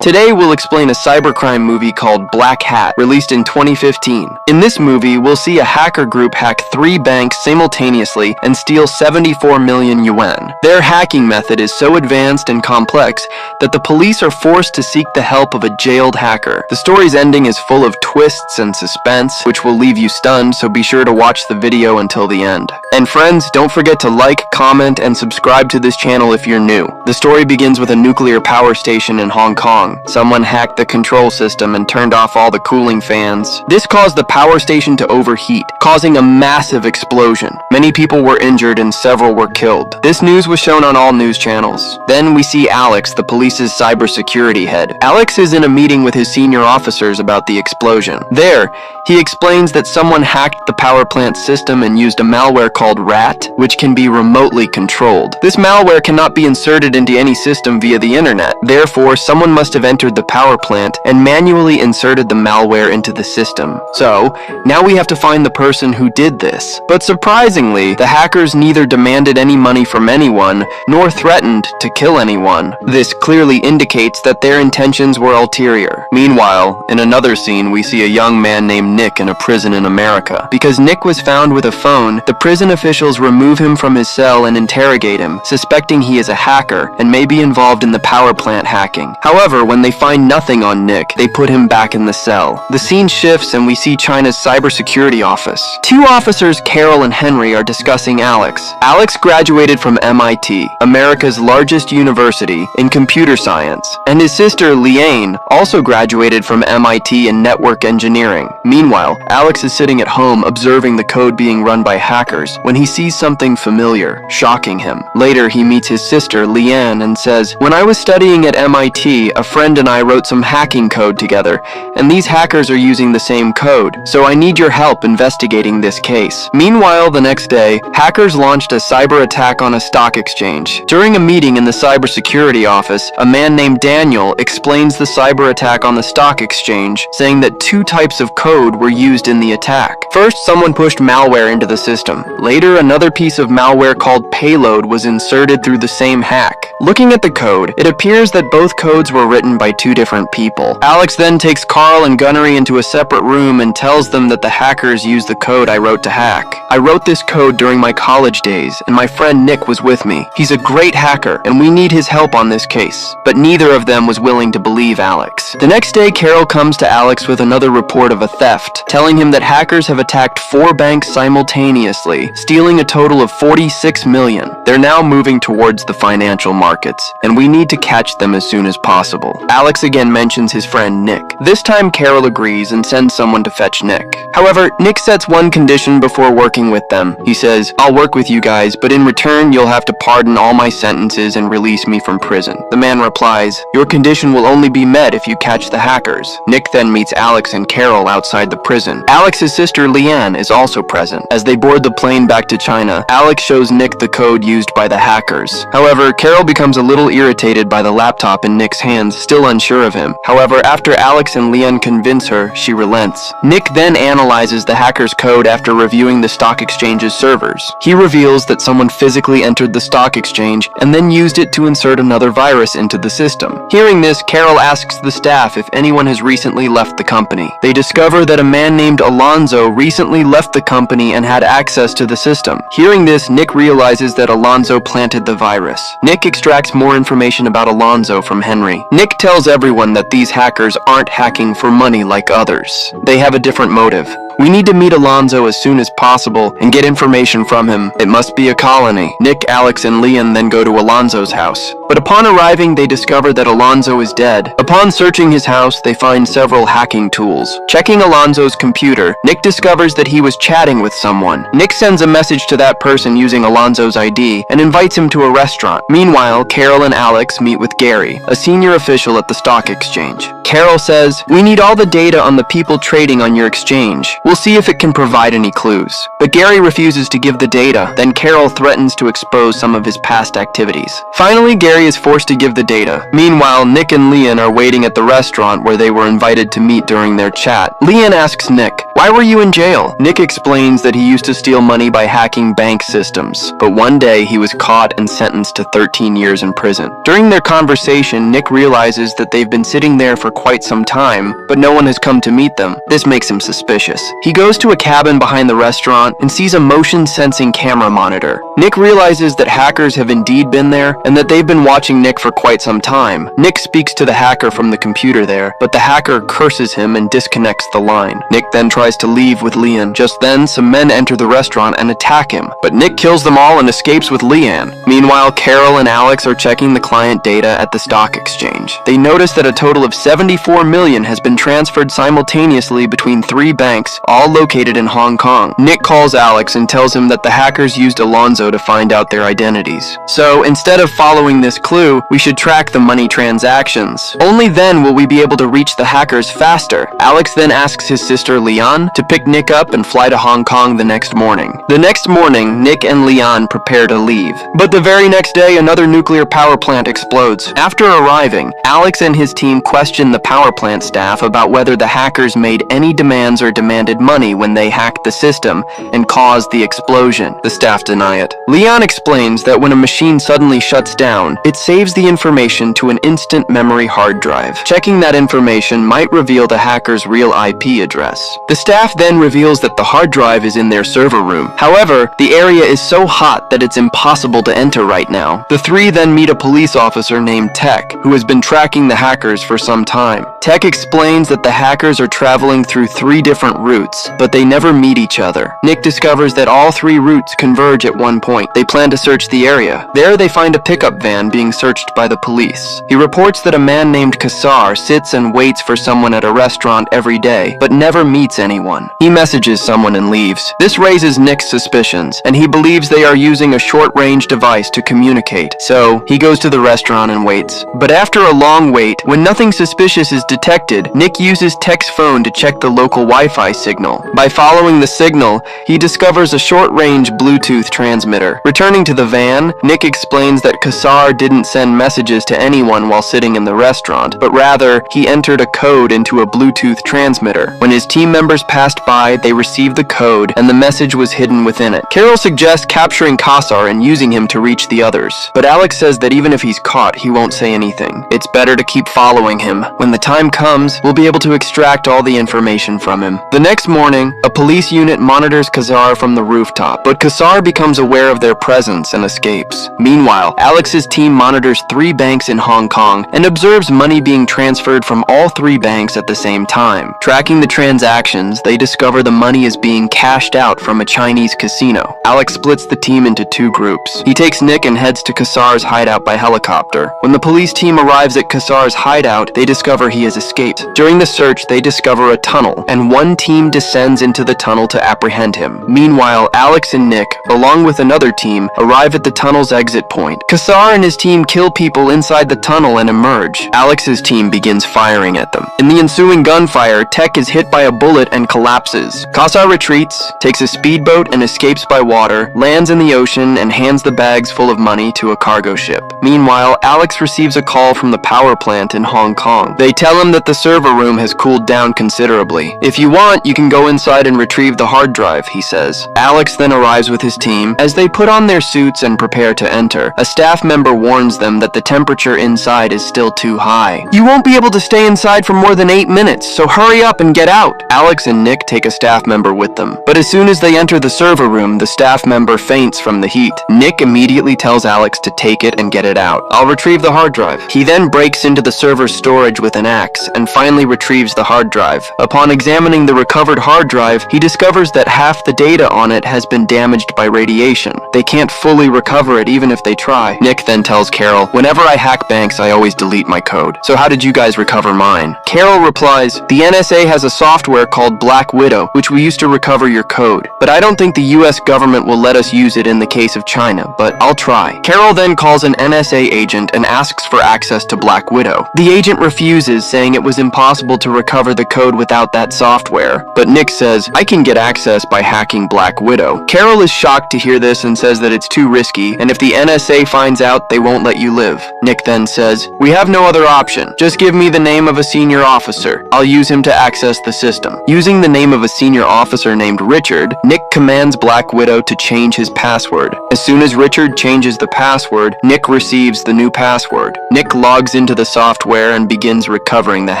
Today we'll explain a cybercrime movie called Blackhat, released in 2015. In this movie, we'll see a hacker group hack 3 banks simultaneously and steal 74 million yuan. Their hacking method is so advanced and complex that the police are forced to seek the help of a jailed hacker. The story's ending is full of twists and suspense, which will leave you stunned, so be sure to watch the video until the end. And friends, don't forget to like, comment, and subscribe to this channel if you're new. The story begins with a nuclear power station in Hong Kong. Someone hacked the control system and turned off all the cooling fans. This caused the power station to overheat, causing a massive explosion. Many people were injured and several were killed. This news was shown on all news channels. Then we see Alex, the police's cybersecurity head. Alex is in a meeting with his senior officers about the explosion. There, he explains that someone hacked the power plant system and used a malware called RAT, which can be remotely controlled. This malware cannot be inserted into any system via the internet. Therefore, someone must have entered the power plant and manually inserted the malware into the system. So, now we have to find the person who did this. But surprisingly, the hackers neither demanded any money from anyone, nor threatened to kill anyone. This clearly indicates that their intentions were ulterior. Meanwhile, in another scene, we see a young man named Nick in a prison in America. Because Nick was found with a phone, the prison officials remove him from his cell and interrogate him, suspecting he is a hacker and may be involved in the power plant hacking. However, when they find nothing on Nick, they put him back in the cell. The scene shifts and we see China's cybersecurity office. 2 officers, Carol and Henry, are discussing Alex. Alex graduated from MIT, America's largest university, in computer science, and his sister, Liane, also graduated from MIT in network engineering. Meanwhile, Alex is sitting at home observing the code being run by hackers when he sees something familiar, shocking him. Later, he meets his sister, Liane, and says, "When I was studying at MIT, a friend and I wrote some hacking code together, and these hackers are using the same code, so I need your help investigating this case." Meanwhile, the next day, hackers launched a cyber attack on a stock exchange. During a meeting in the cybersecurity office, a man named Daniel explains the cyber attack on the stock exchange, saying that 2 types of code were used in the attack. First, someone pushed malware into the system. Later, another piece of malware called payload was inserted through the same hack. Looking at the code, it appears that both codes were written by 2 different people. Alex then takes Carl and Gunnery into a separate room and tells them that the hackers used the code I wrote to hack. "I wrote this code during my college days, and my friend Nick was with me. He's a great hacker, and we need his help on this case." But neither of them was willing to believe Alex. The next day, Carol comes to Alex with another report of a theft, telling him that hackers have attacked 4 banks simultaneously, stealing a total of 46 million. They're now moving towards the financial markets, and we need to catch them as soon as possible. Alex again mentions his friend Nick. This time Carol agrees and sends someone to fetch Nick. However, Nick sets one condition before working with them. He says, "I'll work with you guys, but in return you'll have to pardon all my sentences and release me from prison." The man replies, "Your condition will only be met if you catch the hackers." Nick then meets Alex and Carol outside the prison. Alex's sister Liane is also present. As they board the plane back to China, Alex shows Nick the code used by the hackers. However, Carol becomes a little irritated by the laptop in Nick's hands, still unsure of him. However, after Alex and Liane convince her, she relents. Nick then analyzes the hacker's code after reviewing the stock exchange's servers. He reveals that someone physically entered the stock exchange and then used it to insert another virus into the system. Hearing this, Carol asks the staff if anyone has recently left the company. They discover that a man named Alonzo recently left the company and had access to the system. Hearing this, Nick realizes that Alonzo planted the virus. Nick extracts more information about Alonzo from Henry. Nick tells everyone that these hackers aren't hacking for money like others. They have a different motive. "We need to meet Alonzo as soon as possible and get information from him. It must be a colony." Nick, Alex, and Liane then go to Alonzo's house. But upon arriving, they discover that Alonzo is dead. Upon searching his house, they find several hacking tools. Checking Alonzo's computer, Nick discovers that he was chatting with someone. Nick sends a message to that person using Alonzo's ID and invites him to a restaurant. Meanwhile, Carol and Alex meet with Gary, a senior official at the stock exchange. Carol says, "We need all the data on the people trading on your exchange. We'll see if it can provide any clues." But Gary refuses to give the data. Then Carol threatens to expose some of his past activities. Finally, Gary is forced to give the data. Meanwhile, Nick and Liane are waiting at the restaurant where they were invited to meet during their chat. Liane asks Nick, "Why were you in jail?" Nick explains that he used to steal money by hacking bank systems, but one day he was caught and sentenced to 13 years in prison. During their conversation, Nick realizes that they've been sitting there for quite some time, but no one has come to meet them. This makes him suspicious. He goes to a cabin behind the restaurant and sees a motion-sensing camera monitor. Nick realizes that hackers have indeed been there and that they've been watching Nick for quite some time. Nick speaks to the hacker from the computer there, but the hacker curses him and disconnects the line. Nick then tries to leave with Leanne. Just then, some men enter the restaurant and attack him, but Nick kills them all and escapes with Leanne. Meanwhile, Carol and Alex are checking the client data at the stock exchange. They notice that a total of 74 million has been transferred simultaneously between 3 banks, all located in Hong Kong. Nick calls Alex and tells him that the hackers used Alonzo to find out their identities. So, instead of following this clue, we should track the money transactions. Only then will we be able to reach the hackers faster. Alex then asks his sister Leanne to pick Nick up and fly to Hong Kong the next morning. The next morning, Nick and Leanne prepare to leave. But the very next day, another nuclear power plant explodes. After arriving, Alex and his team question the power plant staff about whether the hackers made any demands or demanded money when they hacked the system and caused the explosion. The staff deny it. Leanne explains that when a machine suddenly shuts down, it saves the information to an instant memory hard drive. Checking that information might reveal the hacker's real IP address. The staff then reveals that the hard drive is in their server room. However, the area is so hot that it's impossible to enter right now. The 3 then meet a police officer named Tech, who has been tracking the hackers for some time. Tech explains that the hackers are traveling through 3 different routes, but they never meet each other. Nick discovers that all 3 routes converge at one point. They plan to search the area. There they find a pickup van being searched by the police. He reports that a man named Kassar sits and waits for someone at a restaurant every day, but never meets anyone. He messages someone and leaves. This raises Nick's suspicions, and he believes they are using a short-range device to communicate. So, he goes to the restaurant and waits. But after a long wait, when nothing suspicious is detected, Nick uses Tech's phone to check the local Wi-Fi signal. By following the signal, he discovers a short-range Bluetooth transmitter. Returning to the van, Nick explains that Kassar didn't send messages to anyone while sitting in the restaurant, but rather, he entered a code into a Bluetooth transmitter. When his team members passed by, they received the code, and the message was hidden within it. Carol suggests capturing Kassar and using him to reach the others, but Alex says that even if he's caught, he won't say anything. It's better to keep following him. When the time comes, we'll be able to extract all the information from him. The next morning, a police unit monitors Kassar from the rooftop, but Kassar becomes aware of their presence and escapes. Meanwhile, Alex's team monitors 3 banks in Hong Kong and observes money being transferred from all 3 banks at the same time. Tracking the transactions, they discover the money is being cashed out from a Chinese casino. Alex splits the team into 2 groups. He takes Nick and heads to Kassar's hideout by helicopter. When the police team arrives at Kassar's hideout, they discover he has escaped. During the search, they discover a tunnel, and one team descends into the tunnel to apprehend him. Meanwhile, Alex and Nick, along with another team, arrive at the tunnel's exit point. Kassar and his team kill people inside the tunnel and emerge. Alex's team begins firing at them. In the ensuing gunfire, Tech is hit by a bullet and collapses. Kassar retreats, takes a speedboat and escapes by water, lands in the ocean, and hands the bags full of money to a cargo ship. Meanwhile, Alex receives a call from the power plant in Hong Kong. They tell him that the server room has cooled down considerably. If you want, you can go inside and retrieve the hard drive, he says. Alex then arrives with his team. As they put on their suits and prepare to enter, a staff member warns them that the temperature inside is still too high. "You won't be able to stay inside for more than 8 minutes, so hurry up and get out." Alex and Nick take a staff member with them. But as soon as they enter the server room, the staff member faints from the heat. Nick immediately tells Alex to take it and get it out. "I'll retrieve the hard drive." He then breaks into the server's storage with an axe and finally retrieves the hard drive. Upon examining the recovered hard drive, he discovers that half the data on it has been damaged by radiation. They can't fully recover it even if they try. Nick then tells Carol, "Whenever I hack banks, I always delete my code. So how did you guys recover mine?" Carol replies, "The NSA has a software called Black Widow, which we used to recover your code. But I don't think the US government will let us use it in the case of China, but I'll try." Carol then calls an NSA agent and asks for access to Black Widow. The agent refuses, saying it was impossible to recover the code without that software. But Nick says, "I can get access by hacking Black Widow." Carol is shocked to hear this office and says that it's too risky, and if the NSA finds out, they won't let you live. Nick then says, "We have no other option. Just give me the name of a senior officer. I'll use him to access the system." Using the name of a senior officer named Richard, Nick commands Black Widow to change his password. As soon as Richard changes the password, Nick receives the new password. Nick logs into the software and begins recovering the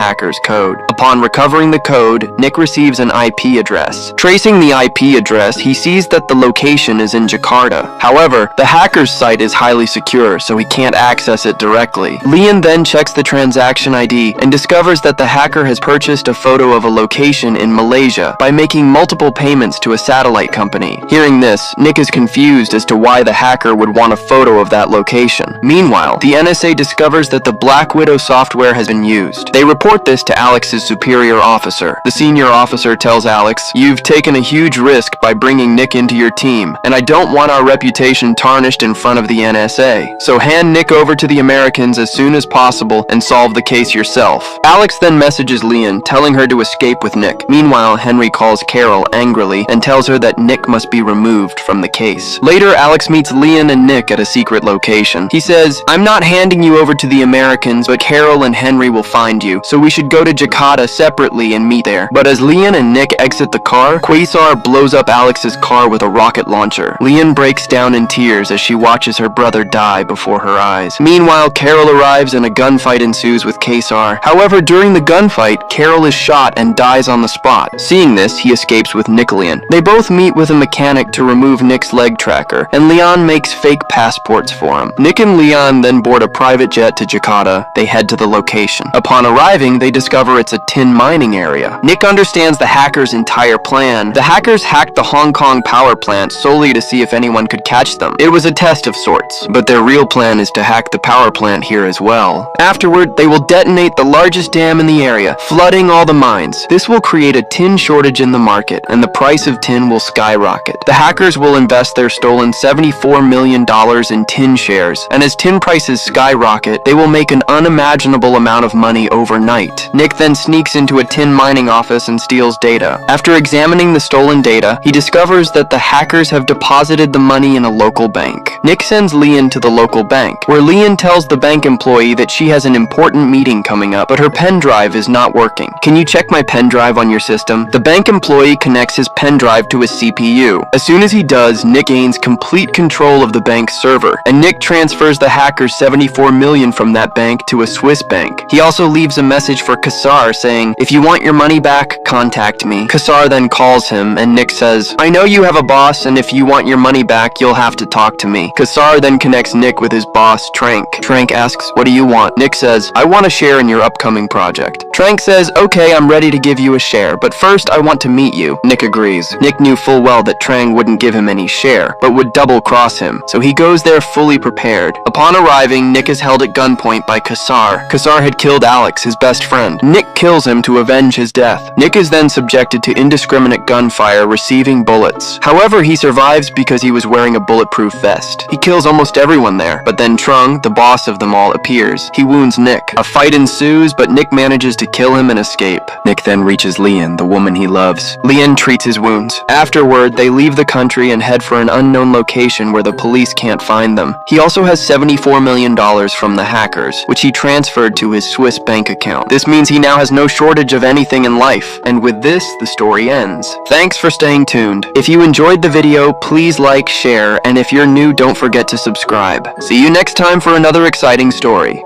hacker's code. Upon recovering the code, Nick receives an IP address. Tracing the IP address, he sees that the location is in Jakarta. However, the hacker's site is highly secure, so he can't access it directly. Leon then checks the transaction ID and discovers that the hacker has purchased a photo of a location in Malaysia by making multiple payments to a satellite company. Hearing this, Nick is confused as to why the hacker would want a photo of that location. Meanwhile, the NSA discovers that the Black Widow software has been used. They report this to Alex's superior officer. The senior officer tells Alex, "You've taken a huge risk by bringing Nick into your team, and I don't want our reputation tarnished in front of the NSA. So hand Nick over to the Americans as soon as possible and solve the case yourself." Alex then messages Leon, telling her to escape with Nick. Meanwhile, Henry calls Carol angrily and tells her that Nick must be removed from the case. Later, Alex meets Leon and Nick at a secret location. He says, "I'm not handing you over to the Americans, but Carol and Henry will find you, so we should go to Jakarta separately and meet there." But as Leon and Nick exit the car, Quasar blows up Alex's car with a rocket launcher. Leon breaks down in tears as she watches her brother die before her eyes. Meanwhile, Carol arrives and a gunfight ensues with Quasar. However, during the gunfight, Carol is shot and dies on the spot. Seeing this, he escapes with Leon. They both meet with a mechanic to remove Nick's leg tracker, and Leon makes fake passports for him. Nick and Leon then board a private jet to Jakarta. They head to the location. Upon arriving, they discover it's a tin mining area. Nick understands the hackers' entire plan. The hackers hacked the Hong Kong power plant solely to see if anyone could catch them. It was a test of sorts, but their real plan is to hack the power plant here as well. Afterward, they will detonate the largest dam in the area, flooding all the mines. This will create a tin shortage in the market, and the price of tin will skyrocket. The hackers will invest their stolen $74 million in tin shares, and as tin prices skyrocket, they will make an unimaginable amount of money overnight. Nick then sneaks into a tin mining office and steals data. After examining the stolen data, he discovers that the hackers have deposited the money in a local bank. Nick sends Leon to the local bank, where Leon tells the bank employee that she has an important meeting coming up, but her pen drive is not working. "Can you check my pen drive on your system?" The bank employee connects his pen drive to his CPU. As soon as he does, Nick gains complete control of the bank's server, and Nick transfers the hackers $74 million from that bank to a Swiss bank. He also leaves a message for Quasar saying, "If you want your money back, contact me." Quasar then calls him, and Nick says, "I know you have a boss, and if you want your money back, you'll have to talk to me." Quasar then connects Nick with his boss, Trank. Trank asks, "What do you want?" Nick says, "I want a share in your upcoming project." Trank says, "Okay, I'm ready to give you a share, but first I want to meet you." Nick agrees. Nick knew full well that Trang wouldn't give him any share, but would double-cross him, so he goes there fully prepared. Upon arriving, Nick is held at gunpoint by Quasar. Quasar had killed Alex, his best friend. Nick kills him to avenge his death. Nick is then subjected to indiscriminate gunfire, receiving bullets. However, he survives because he was wearing a bulletproof vest. He kills almost everyone there, but then Trung, the boss of them all, appears. He wounds Nick. A fight ensues, but Nick manages to kill him and escape. Nick then reaches Leon, the woman he loves. Leon treats his wounds. Afterward, they leave the country and head for an unknown location where the police can't find them. He also has $74 million from the hackers, which he transferred to his Swiss bank account. This means he now has no shortage of anything in life. And with this, the story ends. Thanks for staying tuned. If you enjoyed the video, please like, share, and if you're new, don't forget to subscribe. See you next time for another exciting story.